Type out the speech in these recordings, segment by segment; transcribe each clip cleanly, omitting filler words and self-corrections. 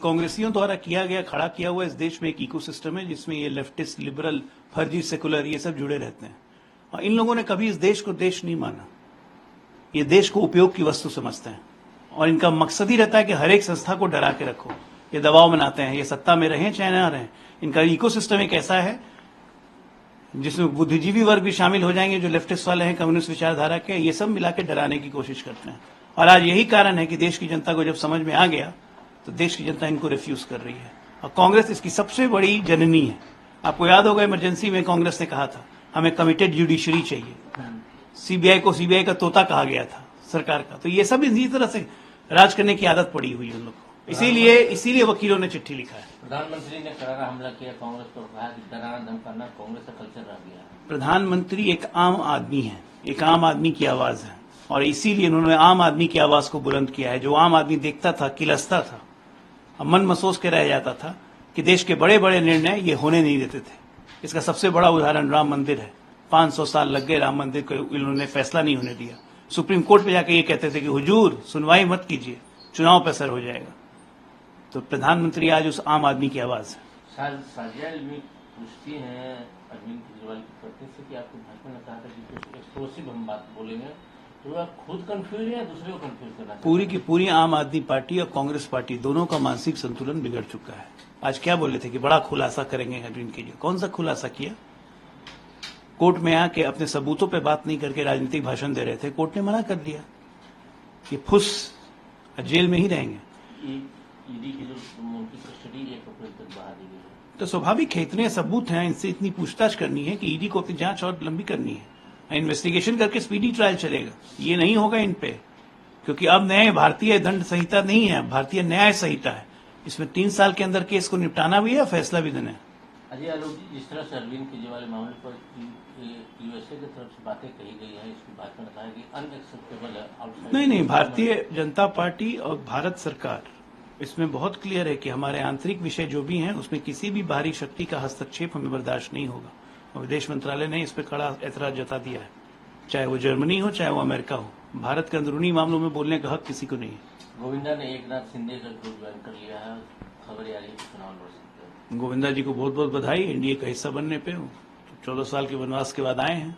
कांग्रेसियों द्वारा किया गया, खड़ा किया हुआ इस देश में एक इकोसिस्टम है जिसमें ये लेफ्टिस्ट, लिबरल, फर्जी, सेकुलर ये सब जुड़े रहते हैं। और इन लोगों ने कभी इस देश को देश नहीं माना। ये देश को उपयोग की वस्तु समझते हैं और इनका मकसद ही रहता है कि हर एक संस्था को डरा के रखो। ये दबाव बनाते हैं, ये सत्ता में रहें चाहे ना रहें। इनका इकोसिस्टम एक ऐसा है जिसमें बुद्धिजीवी वर्ग भी शामिल हो जाएंगे, जो लेफ्टिस्ट वाले हैं, कम्युनिस्ट विचारधारा के, ये सब मिला के डराने की कोशिश करते हैं। और आज यही कारण है कि देश की जनता को जब समझ में आ गया तो देश की जनता इनको रिफ्यूज कर रही है और कांग्रेस इसकी सबसे बड़ी जननी है। आपको याद होगा इमरजेंसी में कांग्रेस ने कहा था हमें कमिटेड जुडिशरी चाहिए, सीबीआई को सीबीआई का तोता कहा गया था सरकार का। तो ये सब इसी तरह से राज करने की आदत पड़ी हुई है उन लोग को, इसीलिए वकीलों ने चिट्ठी लिखा है। प्रधानमंत्री ने करारा हमला किया कांग्रेस पर, कहा कि डराना धमकाना कांग्रेस का कल्चर रह गया है। प्रधानमंत्री एक आम आदमी है, एक आम आदमी की आवाज है और इसीलिए उन्होंने आम आदमी की आवाज को बुलंद किया है। जो आम आदमी देखता था, किलसता था, मन महसूस के रह जाता था कि देश के बड़े बड़े निर्णय ये होने नहीं देते थे। इसका सबसे बड़ा उदाहरण राम मंदिर है। 500 साल लग गए राम मंदिर को, इन्होंने फैसला नहीं होने दिया। सुप्रीम कोर्ट पे जाके ये कहते थे कि हुजूर सुनवाई मत कीजिए, चुनाव पे असर हो जाएगा। तो प्रधानमंत्री आज उस आम आदमी की आवाज है। साजिया इल्मी पूछती हैं अरविंद केजरीवाल की पत्नी से कि आपको भाजपा ने कहा था कि कुछ एक्सप्लोसिव हम बात बोलेंगे, तो आप खुद कंफ्यूज है, दूसरे को कंफ्यूज करना चाहिए। पूरी की पूरी आम आदमी पार्टी और कांग्रेस पार्टी दोनों का मानसिक संतुलन बिगड़ चुका है। आज क्या बोले थे कि बड़ा खुलासा करेंगे अरविंद केजरीवाल। कौन सा खुलासा किया? कोर्ट में आके अपने सबूतों पे बात नहीं करके राजनीतिक भाषण दे रहे थे, कोर्ट ने मना कर दिया कि फुस जेल में ही रहेंगे। ईडी की जो उनकी कस्टडी 1 अप्रैल तक बढ़ा दी गई है, तो स्वाभाविक है, इतने सबूत हैं, इनसे इतनी पूछताछ करनी है कि ईडी को अपनी जांच और लंबी करनी है। इन्वेस्टिगेशन करके स्पीडी ट्रायल चलेगा। ये नहीं होगा इन पे, क्योंकि अब नए भारतीय दंड संहिता नहीं है, भारतीय न्याय संहिता है। इसमें 3 साल के अंदर केस को निपटाना भी है, फैसला भी देना है। अजय आलोक जी, जिस तरह से अरविंद केजरीवाल मामले पर यूएसए की तरफ से बातें कही गई है, इसकी भाजपा ने कहा है कि अनएक्सेप्टेबल है। नहीं, भारतीय जनता पार्टी और भारत सरकार इसमें बहुत क्लियर है कि हमारे आंतरिक विषय जो भी हैं उसमें किसी भी बाहरी शक्ति का हस्तक्षेप हमें बर्दाश्त नहीं होगा। और विदेश मंत्रालय ने इस पर कड़ा ऐतराज जता दिया है, चाहे वो जर्मनी हो चाहे वो अमेरिका हो। भारत के अंदरूनी मामलों में बोलने का हक किसी को नहीं है। गोविंदा ने एकनाथ शिंदे का ग्रुप ज्वाइन कर लिया है, खबर आ रही है चुनाव लड़ सकते हैं। गोविंदा जी को बहुत बहुत बधाई एनडीए का हिस्सा बनने पे। 14 साल के वनवास के बाद आए हैं,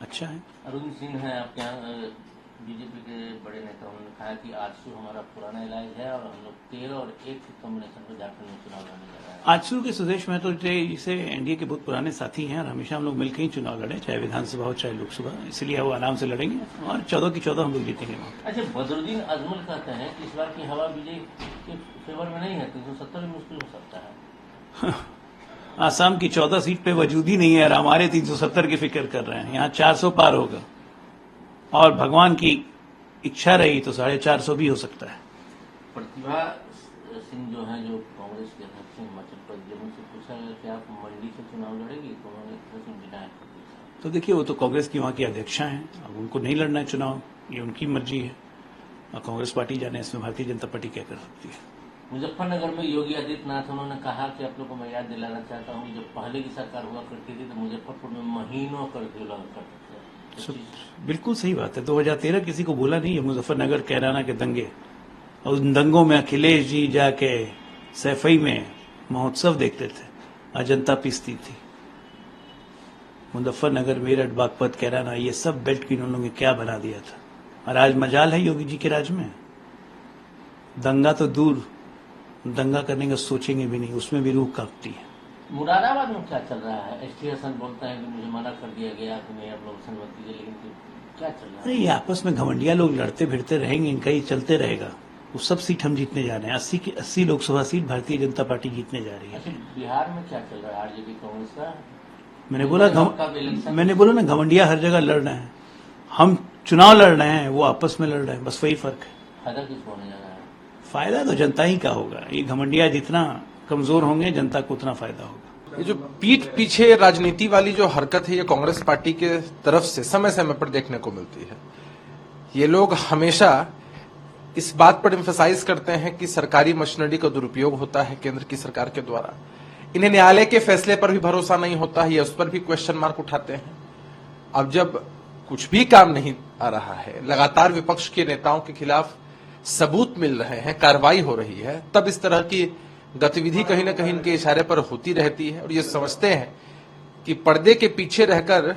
अच्छा है। अरुण सिंह है आपके यहाँ बीजेपी के बड़े नेता, उन्होंने कहा कि आजसू हमारा पुराना इलाज है और हम लोग 13 और 1 के कॉम्बिनेशन में झारखंड में चुनाव लड़ने जा रहे हैं। आजसू के सुदेश महतो जिसे एनडीए के बहुत पुराने साथी हैं और हमेशा हम लोग मिलकर ही चुनाव लड़े, चाहे विधानसभा हो चाहे लोकसभा, इसलिए वो आराम से लड़ेंगे और 14 की 14 हम लोग जीतेंगे। अच्छा, बदरुद्दीन अजमल कहते हैं कि इस बार की हवा बीजेपी के फेवर में नहीं है, 370 भी मुश्किल हो सकता है। आसाम की 14 सीट पे वजूद ही नहीं है और हमारे 370 की फिक्र कर रहे हैं। यहाँ 400 पार होगा और भगवान की इच्छा रही तो 450 भी हो सकता है। प्रतिभा सिंह जो है, जो कांग्रेस के अध्यक्ष हैं हिमाचल प्रदेश, जब उनसे पूछा गया कि आप मंडी से चुनाव लड़ेंगे तो उन्होंने डिनाई कर दिया। तो देखिए, वो तो कांग्रेस की वहाँ की अध्यक्षा हैं, अब उनको नहीं लड़ना है चुनाव, ये उनकी मर्जी है और कांग्रेस पार्टी जाने इसमें भारतीय जनता पार्टी क्या कर सकती है। मुजफ्फरनगर में योगी आदित्यनाथ उन्होंने कहा कि आप लोग को मैं याद दिलाना चाहता हूँ, जब पहले की सरकार हुआ करती थी तो मुजफ्फरपुर में महीनों कर्फ्यू लगा करते थे। बिल्कुल सही बात है। 2013 किसी को बोला नहीं है मुजफ्फरनगर कैराना के दंगे, और उन दंगों में अखिलेश जी जाके सैफई में महोत्सव देखते थे और जनता पीसती थी। मुजफ्फरनगर, मेरठ, बागपत, कैराना, ये सब बेल्ट की उन लोगों ने क्या बना दिया था। और आज मजाल है योगी जी के राज में। दंगा तो दूर, दंगा करने का सोचेंगे भी नहीं, उसमें भी रूह कांपती है। मुरादाबाद में क्या चल रहा है? एसटी हसन बोलता है कि मुझे मना कर दिया गया कि मैं आप लोग संमत कीजिए, लेकिन क्या चल रहा है? अरे ये आपस में घमंडिया लोग लड़ते भिड़ते रहेंगे, इनका ही चलते रहेगा। वो सब सीट हम जीतने जा रहे हैं। 80 की 80 लोकसभा सीट भारतीय जनता पार्टी जीतने जा रही है। अच्छा, बिहार में क्या चल रहा है आरजेडी कांग्रेस का? मैंने बोला ना, घमंडिया हर जगह लड़ रहे हैं। हम चुनाव लड़ रहे हैं, वो आपस में लड़ रहे हैं, बस वही फर्क है। फायदा किसको होने जा रहा है? फायदा तो जनता ही का होगा। ये घमंडिया जितना कमजोर होंगे, जनता को उतना फायदा होगा। ये जो पीठ पीछे राजनीति वाली जो हरकत है, ये कांग्रेस पार्टी के तरफ से समय समय पर देखने को मिलती है। ये लोग हमेशा इस बात पर एम्फसाइज करते हैं कि सरकारी मशीनरी का दुरुपयोग होता है केंद्र की सरकार के द्वारा। इन्हें न्यायालय के फैसले पर भी भरोसा नहीं होता है, या उस पर भी क्वेश्चन मार्क उठाते हैं। अब जब कुछ भी काम नहीं आ रहा है, लगातार विपक्ष के नेताओं के खिलाफ सबूत मिल रहे हैं, कार्रवाई हो रही है, तब इस तरह की गतिविधि कहीं ना कहीं इनके इशारे पर होती रहती है। और ये समझते हैं कि पर्दे के पीछे रहकर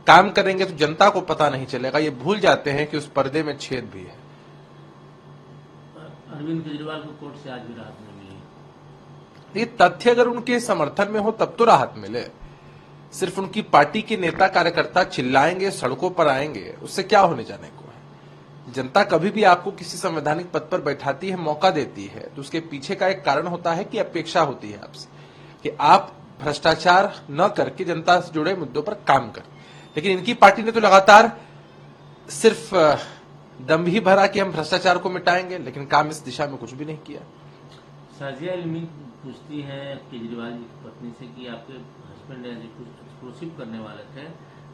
काम करेंगे तो जनता को पता नहीं चलेगा। ये भूल जाते हैं कि उस पर्दे में छेद भी है। अरविंद केजरीवाल को कोर्ट से आज भी राहत नहीं मिली। ये तथ्य अगर उनके समर्थन में हो तब तो राहत मिले। सिर्फ उनकी पार्टी के नेता कार्यकर्ता चिल्लाएंगे, सड़कों पर आएंगे, उससे क्या होने जाने को है। जनता कभी भी आपको किसी संवैधानिक पद पर बैठाती है, मौका देती है, तो उसके पीछे का एक कारण होता है कि अपेक्षा होती है आपसे कि आप भ्रष्टाचार न करके जनता से जुड़े मुद्दों पर काम करें। लेकिन इनकी पार्टी ने तो लगातार सिर्फ दम ही भरा कि हम भ्रष्टाचार को मिटाएंगे, लेकिन काम इस दिशा में कुछ भी नहीं किया। साजिया इल्मी पूछती है केजरीवाल जी की पत्नी से कि आपके हस्बैंड ऐसे कुछ एक्सप्लोसिव करने वाले थे,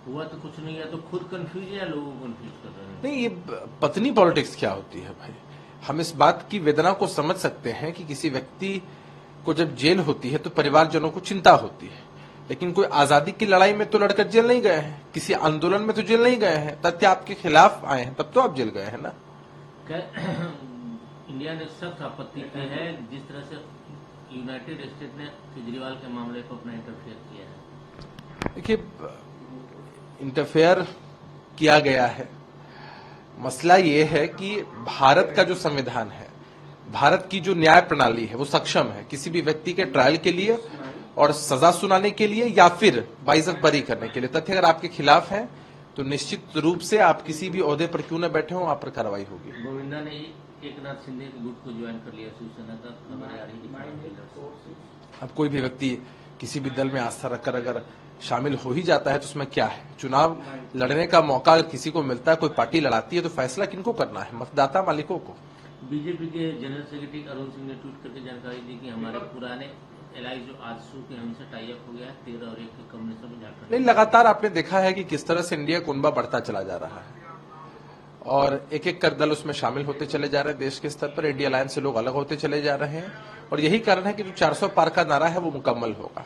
हुआ तो कुछ नहीं, या तो खुद कंफ्यूज है या लोगों को कंफ्यूज कर रहे हैं। नहीं, ये पत्नी पॉलिटिक्स क्या होती है भाई। हम इस बात की वेदना को समझ सकते हैं कि किसी व्यक्ति को जब जेल होती है तो परिवारजनों को चिंता होती है, लेकिन कोई आजादी की लड़ाई में तो लड़कर जेल नहीं गए हैं, किसी आंदोलन में तो जेल नहीं गए हैं, तथ्य आपके खिलाफ आए हैं तब तो आप जेल गए हैं ना। इंडिया ने सख्त आपत्ति की है जिस तरह से यूनाइटेड स्टेट ने केजरीवाल के मामले को अपना इंटरफेयर किया है। देखिए, इंटरफेयर किया गया है। मसला ये है कि भारत का जो संविधान है, भारत की जो न्याय प्रणाली है, वो सक्षम है किसी भी व्यक्ति के ट्रायल के लिए और सजा सुनाने के लिए या फिर बाइज्जत बरी करने के लिए। तथ्य अगर आपके खिलाफ है तो निश्चित रूप से आप किसी भी ओहदे पर क्यों न बैठे हो, आप पर कार्रवाई होगी। गोविंदा ने एकनाथ शिंदे के गुट को ज्वाइन कर लिया, शिवसेना का खबर आ रही है। अब कोई भी व्यक्ति किसी भी दल में आस्था रखकर अगर शामिल हो ही जाता है तो उसमें क्या है। चुनाव लड़ने का मौका किसी को मिलता है, कोई पार्टी लड़ाती है, तो फैसला किनको करना है, मतदाता मालिकों को। बीजेपी के जनरल सेक्रेटरी अरुण सिंह ने ट्वीट करके जानकारी दी कि हमारे पुराने एलाइज जो आजसू के हमसे टाई अप हो गया है, 13 और 1 के कम्युनिस्ट में झारखंड। नहीं, लगातार आपने देखा है कि किस तरह से इंडिया कुनबा बढ़ता चला जा रहा है और एक एक कर दल उसमें शामिल होते चले जा रहे हैं। देश के स्तर पर इंडिया अलायंस से लोग अलग होते चले जा रहे हैं और यही कारण है कि जो 400 पार का नारा है वो मुकम्मल होगा।